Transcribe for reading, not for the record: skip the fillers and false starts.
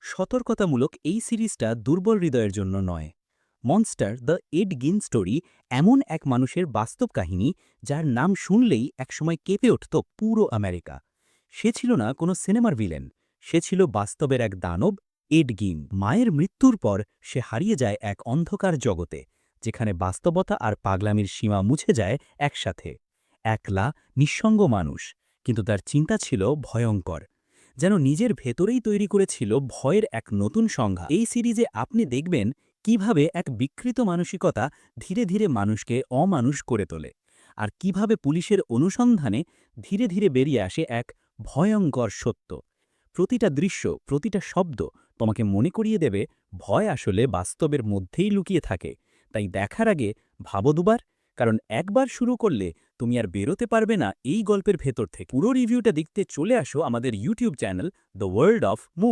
সতর্কতামূলক এই সিরিজটা দুর্বল হৃদয়ের জন্য নয়। মনস্টার দ্য এড গিন স্টোরি এমন এক মানুষের বাস্তব কাহিনী যার নাম শুনলেই একসময় কেঁপে উঠত পুরো আমেরিকা। সে ছিল না কোনো সিনেমার ভিলেন, সে ছিল বাস্তবের এক দানব, এড গিন। মায়ের মৃত্যুর পর সে হারিয়ে যায় এক অন্ধকার জগতে, যেখানে বাস্তবতা আর পাগলামির সীমা মুছে যায় একসাথে। একলা, নিঃসঙ্গ মানুষ, কিন্তু তার চিন্তা ছিল ভয়ঙ্কর, যেন নিজের ভেতরেই তৈরি করেছিল ভয়ের এক নতুন সংজ্ঞা। এই সিরিজে আপনি দেখবেন কিভাবে এক বিকৃত মানসিকতা ধীরে ধীরে মানুষকে অমানুষ করে তোলে, আর কিভাবে পুলিশের অনুসন্ধানে ধীরে ধীরে বেরিয়ে আসে এক ভয়ঙ্কর সত্য। প্রতিটা দৃশ্য, প্রতিটা শব্দ তোমাকে মনে করিয়ে দেবে ভয় আসলে বাস্তবের মধ্যেই লুকিয়ে থাকে। তাই দেখার আগে ভাবো দুবার, কারণ একবার শুরু করলে তুমি আর বেরোতে পারবে না এই গল্পের ভেতর থেকে। পুরো রিভিউটা দেখতে চলে আসো আমাদের YouTube channel the world of movie.